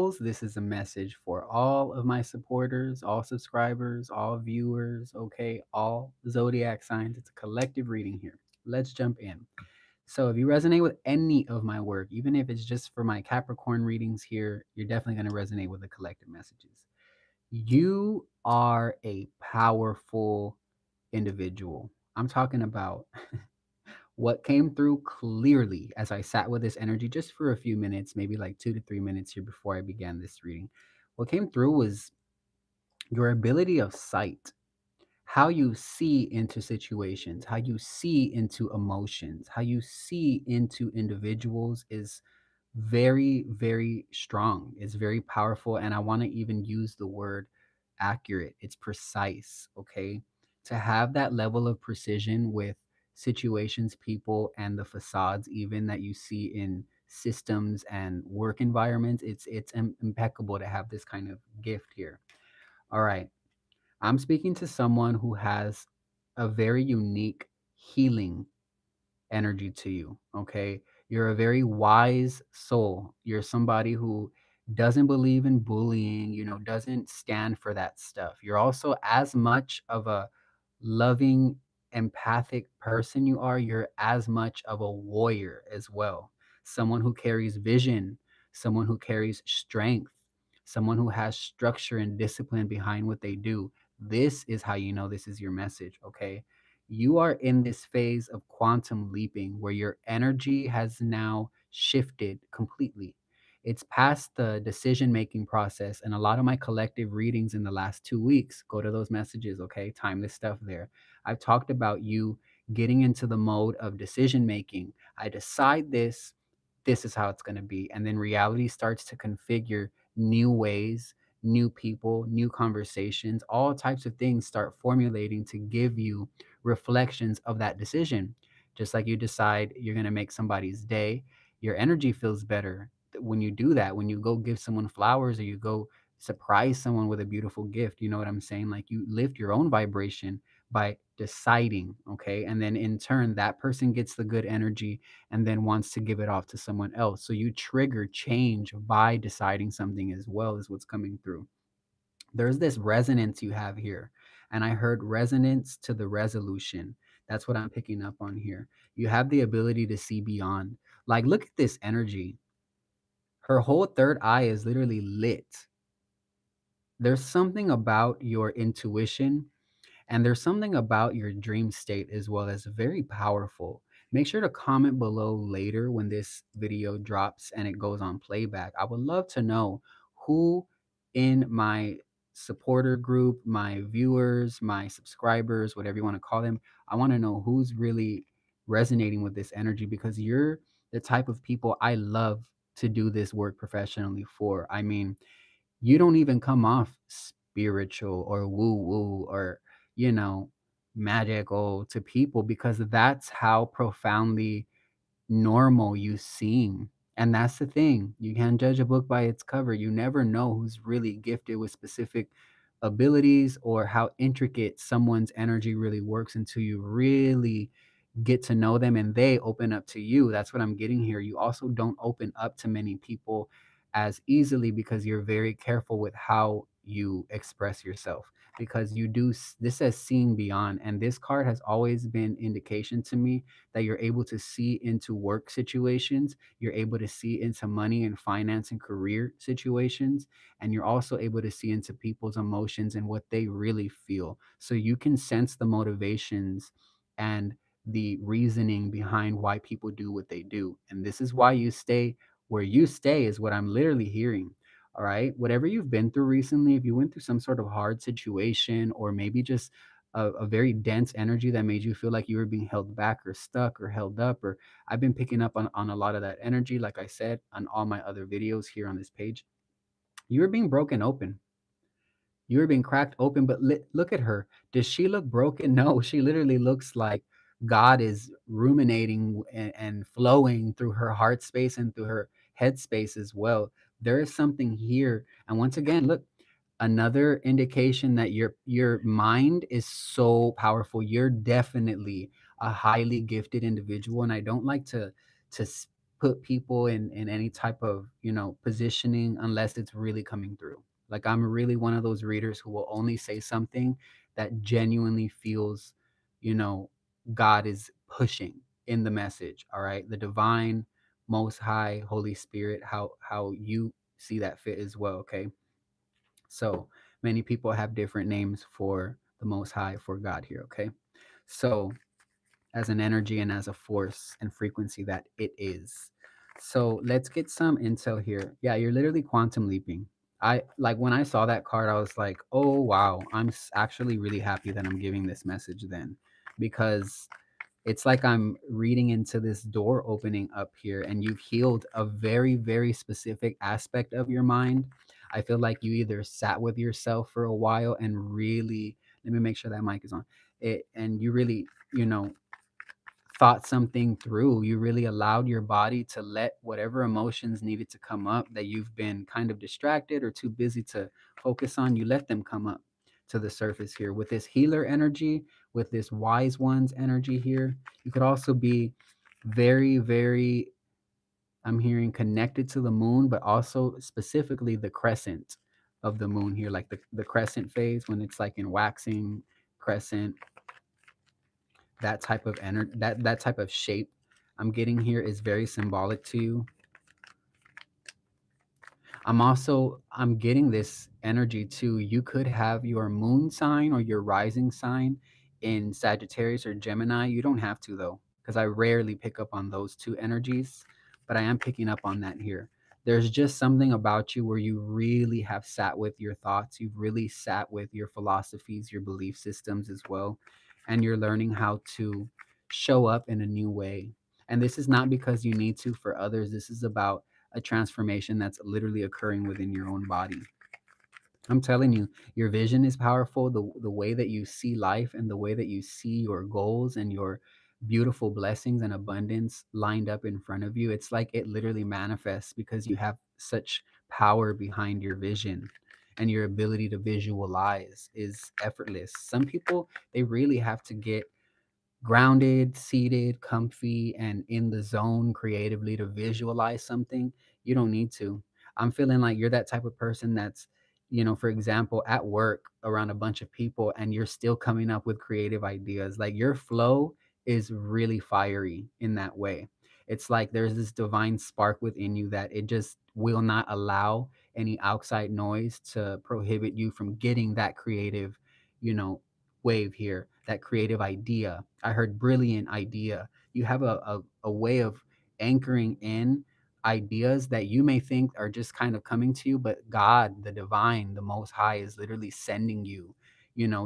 Sales, this is a message for all of my supporters, all subscribers, all viewers, okay, all zodiac signs. It's a collective reading here. Let's jump in. So, if you resonate with any of my work, even if it's just for my Capricorn readings here, you're definitely going to resonate with the collective messages. You are a powerful individual. I'm talking about what came through clearly as I sat with this energy just for a few minutes, maybe like 2 to 3 minutes here before I began this reading. What came through was your ability of sight, how you see into situations, how you see into emotions, how you see into individuals is very, very strong. It's very powerful. And I want to even use the word accurate. It's precise. Okay. To have that level of precision with situations, people, and the facades, even that you see in systems and work environments, it's impeccable to have this kind of gift here. All right. I'm speaking to someone who has a very unique healing energy to you. Okay. You're a very wise soul. You're somebody who doesn't believe in bullying, doesn't stand for that stuff. You're also as much of a loving, empathic person you are, you're as much of a warrior as well. Someone who carries vision, someone who carries strength, someone who has structure and discipline behind what they do. This is how you know this is your message. Okay. You are in this phase of quantum leaping where your energy has now shifted completely. It's past the decision making process. And a lot of my collective readings in the last 2 weeks, go to those messages, okay? Time this stuff there. I've talked about you getting into the mode of decision making. I decide this is how it's going to be. And then reality starts to configure new ways, new people, new conversations, all types of things start formulating to give you reflections of that decision. Just like you decide you're going to make somebody's day, your energy feels better when you do that. When you go give someone flowers or you go surprise someone with a beautiful gift, you know what I'm saying? Like you lift your own vibration by deciding, okay? And then in turn, that person gets the good energy and then wants to give it off to someone else. So you trigger change by deciding something as well as what's coming through. There's this resonance you have here. And I heard resonance to the resolution. That's what I'm picking up on here. You have the ability to see beyond. Like, look at this energy. Her whole third eye is literally lit. There's something about your intuition and there's something about your dream state as well that's very powerful. Make sure to comment below later when this video drops and it goes on playback. I would love to know who in my supporter group, my viewers, my subscribers, whatever you want to call them, I want to know who's really resonating with this energy because you're the type of people I love to do this work professionally for. I mean, you don't even come off spiritual or woo woo or, you know, magical to people because that's how profoundly normal you seem. And that's the thing. You can't judge a book by its cover. You never know who's really gifted with specific abilities or how intricate someone's energy really works until you really get to know them and they open up to you. That's what I'm getting here. You also don't open up to many people as easily because you're very careful with how you express yourself because you do this says seeing beyond, and this card has always been indication to me that you're able to see into work situations, you're able to see into money and finance and career situations, and you're also able to see into people's emotions and what they really feel. So you can sense the motivations and the reasoning behind why people do what they do. And this is why you stay where you stay, is what I'm literally hearing. All right. Whatever you've been through recently, if you went through some sort of hard situation or maybe just a very dense energy that made you feel like you were being held back or stuck or held up, or I've been picking up on a lot of that energy, like I said, on all my other videos here on this page. You were being broken open. You were being cracked open, but look at her. Does she look broken? No, she literally looks like God is ruminating and flowing through her heart space and through her head space as well. There is something here. And once again, look, another indication that your mind is so powerful. You're definitely a highly gifted individual. And I don't like to put people in any type of, positioning unless it's really coming through. Like, I'm really one of those readers who will only say something that genuinely feels, you know, God is pushing in the message. All right. The divine, most high, Holy Spirit, how you see that fit as well. Okay. So many people have different names for the most high, for God here. Okay. So as an energy and as a force and frequency that it is. So let's get some intel here. Yeah, you're literally quantum leaping. I like when I saw that card, I was like, oh wow, actually really happy that I'm giving this message then, because it's like I'm reading into this door opening up here, and you've healed a very, very specific aspect of your mind. I feel like you either sat with yourself for a while and really, let me make sure that mic is on it, and you really, you know, thought something through. You really allowed your body to let whatever emotions needed to come up that you've been kind of distracted or too busy to focus on. You let them come up to the surface here with this healer energy, with this wise one's energy here. You could also be very, very, I'm hearing, connected to the moon, but also specifically the crescent of the moon here, like the crescent phase when it's like in waxing crescent, that type of energy, that type of shape I'm getting here is very symbolic to you. I'm getting this energy too. You could have your moon sign or your rising sign in Sagittarius or Gemini. You don't have to though, because I rarely pick up on those two energies, but I am picking up on that here. There's just something about you where you really have sat with your thoughts. You've really sat with your philosophies, your belief systems as well, and you're learning how to show up in a new way. And this is not because you need to for others. This is about a transformation that's literally occurring within your own body. I'm telling you, your vision is powerful. The way that you see life and the way that you see your goals and your beautiful blessings and abundance lined up in front of you, it's like it literally manifests because you have such power behind your vision, and your ability to visualize is effortless. Some people, they really have to get grounded, seated, comfy, and in the zone creatively to visualize something. You don't need to. I'm feeling like you're that type of person that's, for example, at work around a bunch of people and you're still coming up with creative ideas. Like your flow is really fiery in that way. It's like there's this divine spark within you that it just will not allow any outside noise to prohibit you from getting that creative, you know, wave here, that creative idea. I heard brilliant idea. You have a way of anchoring in ideas that you may think are just kind of coming to you, but God, the divine, the most high, is literally sending you,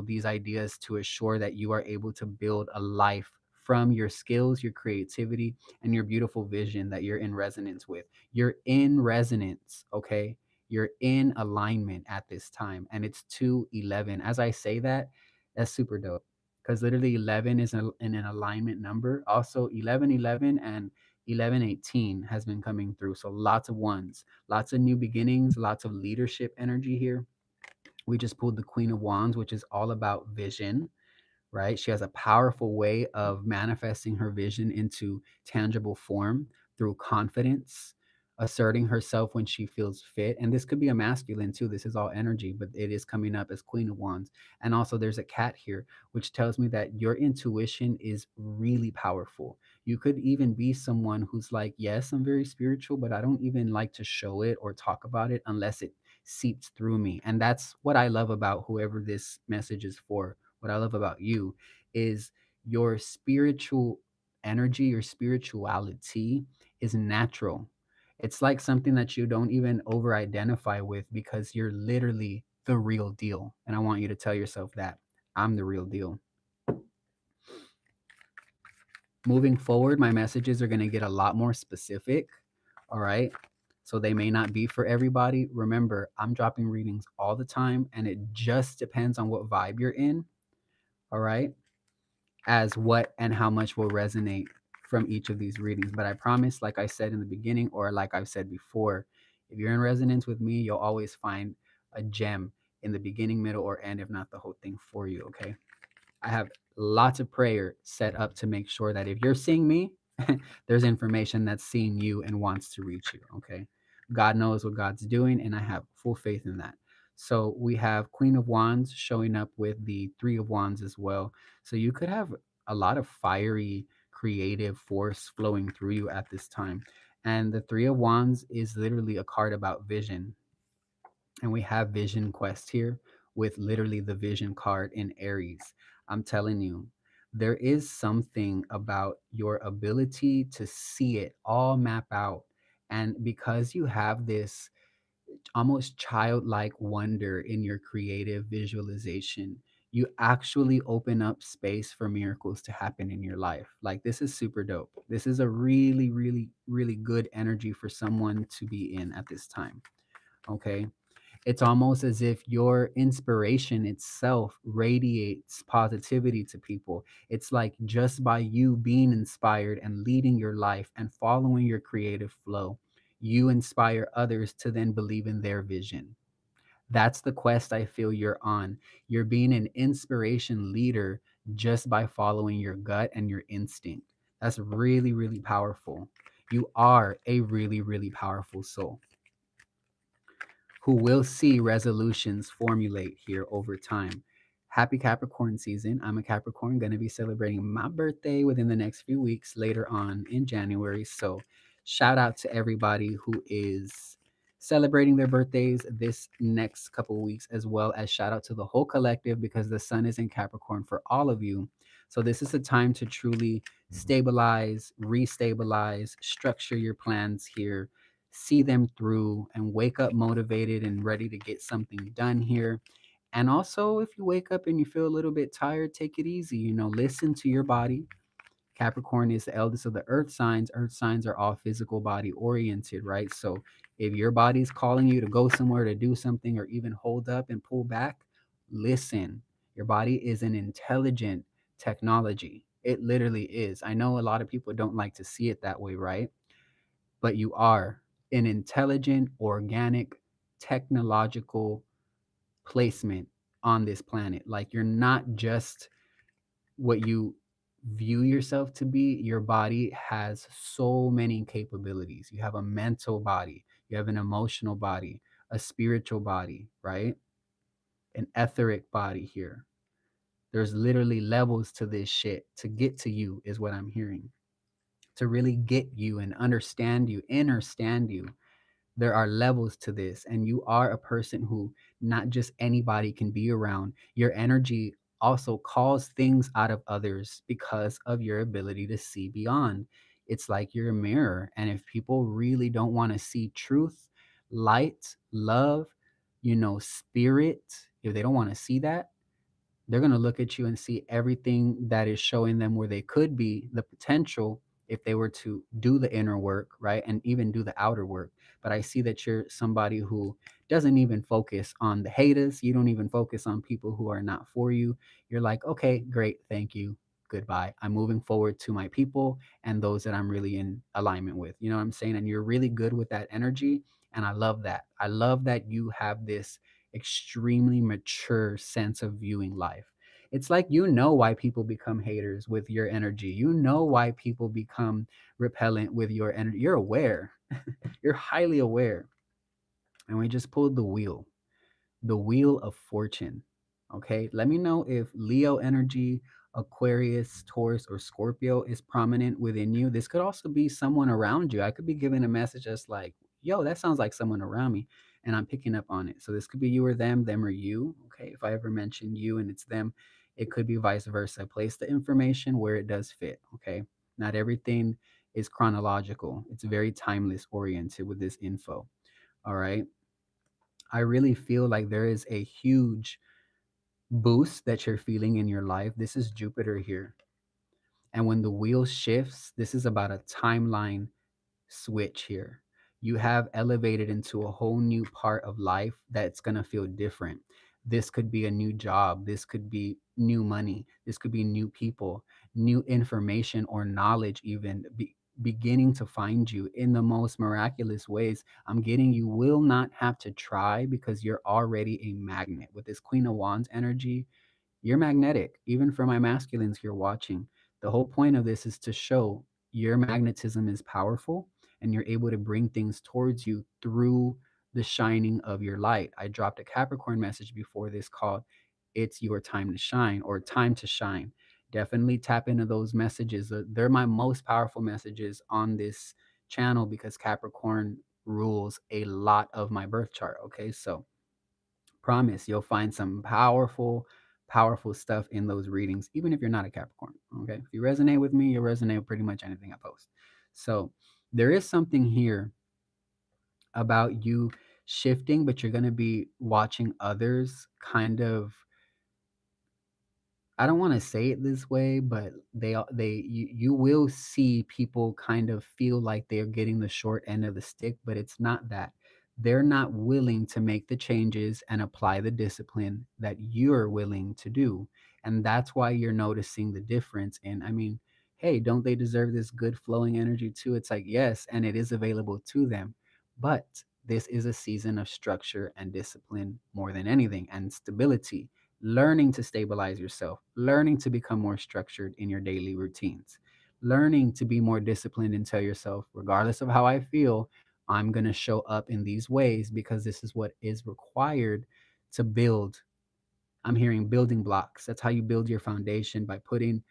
these ideas to assure that you are able to build a life from your skills, your creativity, and your beautiful vision that you're in resonance with. You're in resonance, okay? You're in alignment at this time, and it's 211. As I say that, that's super dope because literally 11 is in an alignment number. Also, 1111 and 1118 has been coming through. So lots of ones, lots of new beginnings, lots of leadership energy here. We just pulled the Queen of Wands, which is all about vision, right? She has a powerful way of manifesting her vision into tangible form through confidence, asserting herself when she feels fit. And this could be a masculine too. This is all energy, but it is coming up as Queen of Wands. And also, there's a cat here, which tells me that your intuition is really powerful. You could even be someone who's like, yes, I'm very spiritual, but I don't even like to show it or talk about it unless it seeps through me. And that's what I love about whoever this message is for. What I love about you is your spiritual energy, your spirituality is natural. It's like something that you don't even over identify with because you're literally the real deal. And I want you to tell yourself that I'm the real deal. Moving forward, my messages are going to get a lot more specific. All right. So they may not be for everybody. Remember, I'm dropping readings all the time, and it just depends on what vibe you're in. All right. As what and how much will resonate from each of these readings. But I promise, like I said in the beginning, or like I've said before, if you're in resonance with me, you'll always find a gem in the beginning, middle, or end, if not the whole thing for you. Okay. I have lots of prayer set up to make sure that if you're seeing me, There's information that's seeing you and wants to reach you. Okay. God knows what God's doing, and I have full faith in that. So we have Queen of Wands showing up with the Three of Wands as well. So you could have a lot of fiery, creative force flowing through you at this time. And the Three of Wands is literally a card about vision. And we have Vision Quest here with literally the Vision card in Aries. I'm telling you, there is something about your ability to see it all map out. And because you have this almost childlike wonder in your creative visualization, you actually open up space for miracles to happen in your life. Like, this is super dope. This is a really, really, really good energy for someone to be in at this time. Okay. It's almost as if your inspiration itself radiates positivity to people. It's like just by you being inspired and leading your life and following your creative flow, you inspire others to then believe in their vision. That's the quest I feel you're on. You're being an inspiration leader just by following your gut and your instinct. That's really, really powerful. You are a really, really powerful soul who will see resolutions formulate here over time. Happy Capricorn season. I'm a Capricorn, going to be celebrating my birthday within the next few weeks later on in January. So, shout out to everybody who is celebrating their birthdays this next couple of weeks, as well as shout out to the whole collective because the sun is in Capricorn for all of you. So, this is a time to truly stabilize, restabilize, structure your plans here, see them through, and wake up motivated and ready to get something done here. And also, if you wake up and you feel a little bit tired, take it easy. Listen to your body. Capricorn is the eldest of the earth signs. Earth signs are all physical body oriented, right? So if your body's calling you to go somewhere to do something or even hold up and pull back, listen. Your body is an intelligent technology. It literally is. I know a lot of people don't like to see it that way, right? But you are an intelligent, organic, technological placement on this planet. Like, you're not just what you view yourself to be. Your body has so many capabilities. You have a mental body, you have an emotional body, a spiritual body, right? An etheric body here. There's literally levels to this shit to get to you, is what I'm hearing. To really get you and understand you, understand you, there are levels to this, and you are a person who not just anybody can be around. Your energy also calls things out of others because of your ability to see beyond. It's like you're a mirror, and if people really don't want to see truth, light, love, spirit, if they don't want to see that, they're going to look at you and see everything that is showing them where they could be, the potential, if they were to do the inner work, right? And even do the outer work. But I see that you're somebody who doesn't even focus on the haters. You don't even focus on people who are not for you. You're like, okay, great. Thank you. Goodbye. I'm moving forward to my people and those that I'm really in alignment with. You know what I'm saying? And you're really good with that energy. And I love that. I love that you have this extremely mature sense of viewing life. It's like why people become haters with your energy. Why people become repellent with your energy. You're aware. You're highly aware. And we just pulled the wheel of fortune. Okay, let me know if Leo energy, Aquarius, Taurus, or Scorpio is prominent within you. This could also be someone around you. I could be giving a message that's like, yo, that sounds like someone around me, and I'm picking up on it. So this could be you or them or you. Okay, if I ever mention you and it's them, it could be vice versa. Place the information where it does fit. Okay, not everything is chronological, it's very timeless oriented with this info. All right. I really feel like there is a huge boost that you're feeling in your life. This is Jupiter here. And when the wheel shifts, this is about a timeline switch here. You have elevated into a whole new part of life that's going to feel different. This could be a new job. This could be new money. This could be new people, new information or knowledge, even beginning to find you in the most miraculous ways. I'm getting you will not have to try because you're already a magnet. With this Queen of Wands energy, you're magnetic, even for my masculines here watching. The whole point of this is to show your magnetism is powerful and you're able to bring things towards you through the shining of your light. I dropped a Capricorn message before this called It's Your Time to Shine or Time to Shine. Definitely tap into those messages. They're my most powerful messages on this channel because Capricorn rules a lot of my birth chart. Okay. So promise you'll find some powerful, powerful stuff in those readings, even if you're not a Capricorn. Okay. If you resonate with me, you'll resonate with pretty much anything I post. So there is something here about you shifting, but you're going to be watching others kind of, I don't want to say it this way, but you will see people kind of feel like they're getting the short end of the stick, but it's not that. They're not willing to make the changes and apply the discipline that you're willing to do. And that's why you're noticing the difference. And I mean, hey, don't they deserve this good flowing energy too? It's like, yes, and it is available to them. But this is a season of structure and discipline more than anything, and stability, learning to stabilize yourself, learning to become more structured in your daily routines, learning to be more disciplined and tell yourself, regardless of how I feel, I'm going to show up in these ways because this is what is required to build. I'm hearing building blocks. That's how you build your foundation, by putting,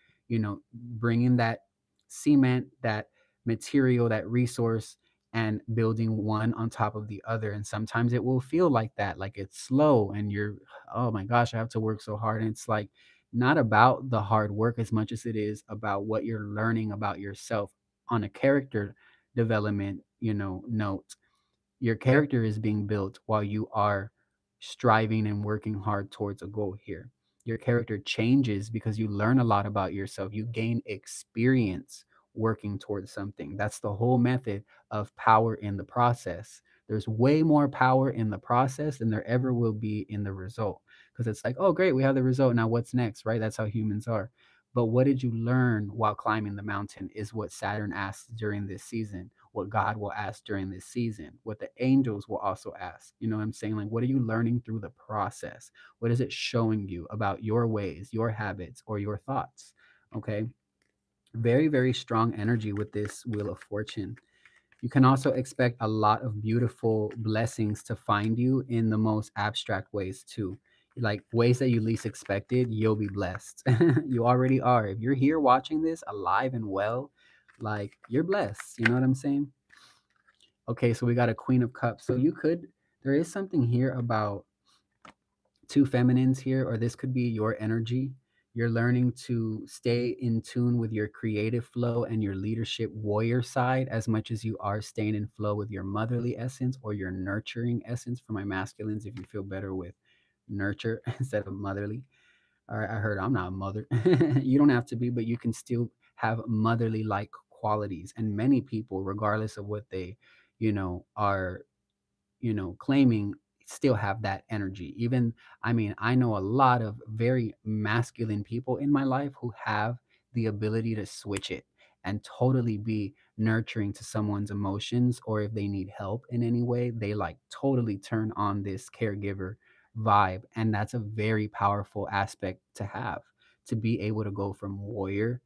bringing that cement, that material, that resource, and building one on top of the other. And sometimes it will feel like that, like it's slow and you're, oh my gosh, I have to work so hard. And it's like not about the hard work as much as it is about what you're learning about yourself on a character development, note. Your character is being built while you are striving and working hard towards a goal here. Your character changes because you learn a lot about yourself. You gain experience working towards something. That's the whole method of power in the process. There's way more power in the process than there ever will be in the result. Because it's like, oh, great, we have the result. Now what's next, right? That's how humans are. But what did you learn while climbing the mountain is what Saturn asks during this season, what God will ask during this season, what the angels will also ask. You know what I'm saying? Like, what are you learning through the process? What is it showing you about your ways, your habits, or your thoughts? Okay. Very, very strong energy with this Wheel of Fortune. You can also expect a lot of beautiful blessings to find you in the most abstract ways, too. Like ways that you least expected, you'll be blessed. You already are. If you're here watching this alive and well, like you're blessed. You know what I'm saying? Okay, so we got a Queen of Cups. So there is something here about two feminines here, or this could be your energy. You're learning to stay in tune with your creative flow and your leadership warrior side as much as you are staying in flow with your motherly essence or your nurturing essence. For my masculines, if you feel better with nurture instead of motherly. All right, I heard I'm not a mother. You don't have to be, but you can still have motherly like qualities. And many people, regardless of what they, are claiming, still have that energy. Even, I mean, I know a lot of very masculine people in my life who have the ability to switch it and totally be nurturing to someone's emotions, or if they need help in any way, they like totally turn on this caregiver vibe. And that's a very powerful aspect to have, to be able to go from warrior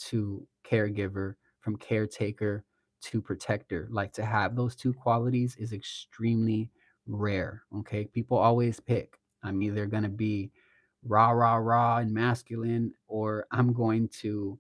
to caregiver, from caretaker to protector. Like to have those two qualities is extremely rare. Okay. People always pick, I'm either going to be rah, rah, rah and masculine, or I'm going to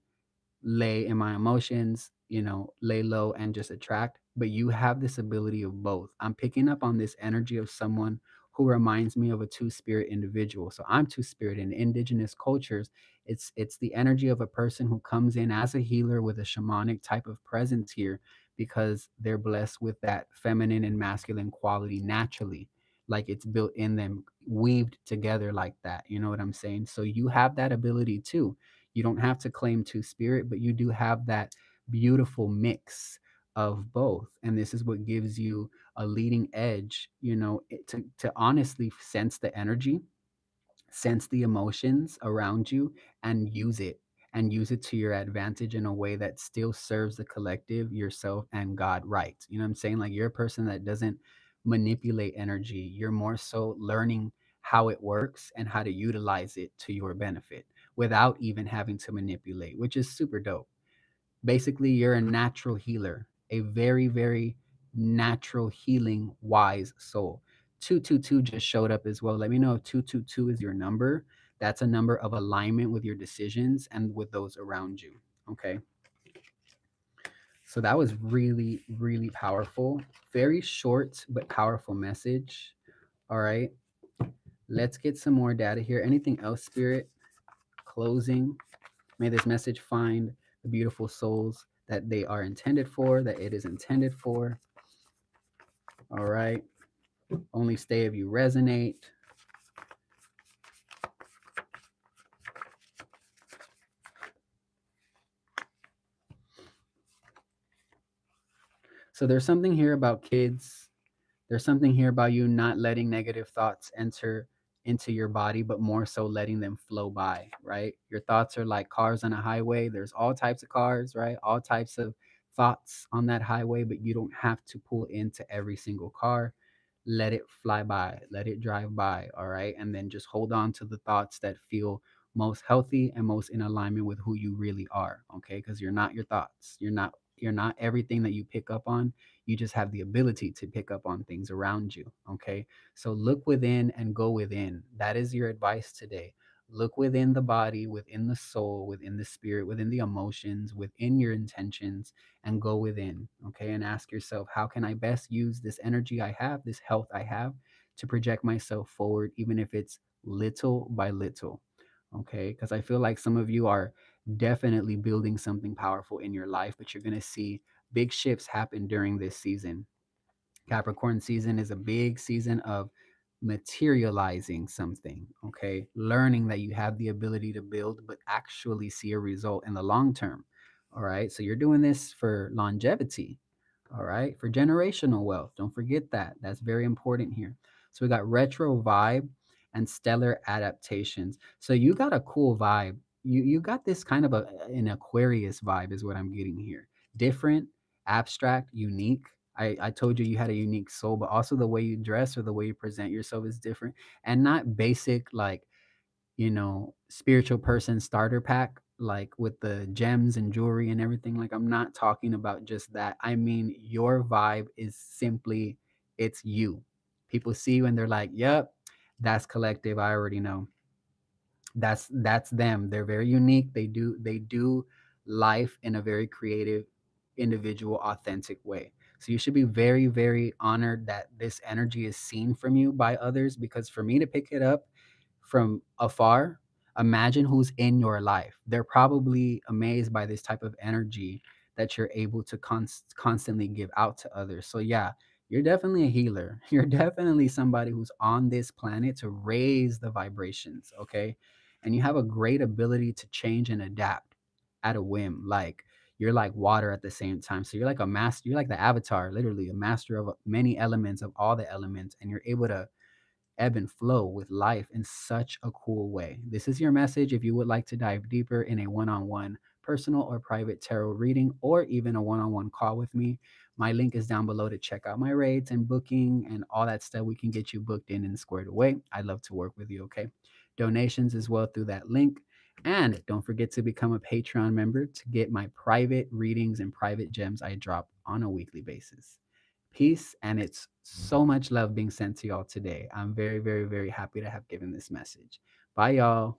lay in my emotions, lay low and just attract. But you have this ability of both. I'm picking up on this energy of someone who reminds me of a two-spirit individual. So I'm two-spirit. In indigenous cultures, it's the energy of a person who comes in as a healer with a shamanic type of presence here because they're blessed with that feminine and masculine quality naturally. Like it's built in them, weaved together like that. You know what I'm saying? So you have that ability too. You don't have to claim two spirit, but you do have that beautiful mix of both. And this is what gives you a leading edge, to honestly sense the energy, sense the emotions around you, and use it to your advantage in a way that still serves the collective, yourself, and God right. You know what I'm saying? Like you're a person that doesn't manipulate energy. You're more so learning how it works and how to utilize it to your benefit without even having to manipulate, which is super dope. Basically, you're a natural healer, a very, very natural healing, wise soul. 222 just showed up as well. Let me know if 222 is your number. That's a number of alignment with your decisions and with those around you. Okay. So that was really, really powerful. Very short but powerful message. All right. Let's get some more data here. Anything else, Spirit? Closing. May this message find the beautiful souls that they are intended for, that it is intended for. All right. Only stay if you resonate. So there's something here about kids. There's something here about you not letting negative thoughts enter into your body, but more so letting them flow by, right? Your thoughts are like cars on a highway. There's all types of cars, right? All types of thoughts on that highway, but you don't have to pull into every single car. Let it fly by, let it drive by, all right? And then just hold on to the thoughts that feel most healthy and most in alignment with who you really are, okay? Because you're not your thoughts. You're not everything that you pick up on. You just have the ability to pick up on things around you. Okay. So look within and go within. That is your advice today. Look within the body, within the soul, within the spirit, within the emotions, within your intentions, and go within. Okay. And ask yourself, how can I best use this energy I have, this health I have, to project myself forward, even if it's little by little? Okay. Because I feel like some of you are definitely building something powerful in your life, but you're going to see big shifts happen during this season. Capricorn season is a big season of materializing something, okay? Learning that you have the ability to build, but actually see a result in the long term. All right. So you're doing this for longevity. All right. For generational wealth. Don't forget that. That's very important here. So we got retro vibe and stellar adaptations. So you got a cool vibe. You got this kind of an Aquarius vibe is what I'm getting here. Different, abstract, unique. I told you you had a unique soul, but also the way you dress or the way you present yourself is different and not basic, like, spiritual person starter pack, like with the gems and jewelry and everything. Like, I'm not talking about just that. I mean, your vibe is simply, it's you. People see you and they're like, yep, that's collective. I already know. That's them. They're very unique. They do life in a very creative, individual, authentic way. So you should be very, very honored that this energy is seen from you by others, because for me to pick it up from afar, imagine who's in your life. They're probably amazed by this type of energy that you're able to constantly give out to others. So yeah, you're definitely a healer. You're definitely somebody who's on this planet to raise the vibrations, okay? And you have a great ability to change and adapt at a whim. Like, you're like water at the same time. So you're like a master, you're like the avatar, literally a master of many elements, of all the elements, and you're able to ebb and flow with life in such a cool way. This is your message. If you would like to dive deeper in a one on one personal or private tarot reading, or even a one on one call with me, my link is down below to check out my rates and booking and all that stuff. We can get you booked in and squared away. I'd love to work with you. Okay. Donations as well through that link. And don't forget to become a Patreon member to get my private readings and private gems I drop on a weekly basis. Peace, and it's so much love being sent to y'all today. I'm very, very, very happy to have given this message. Bye, y'all.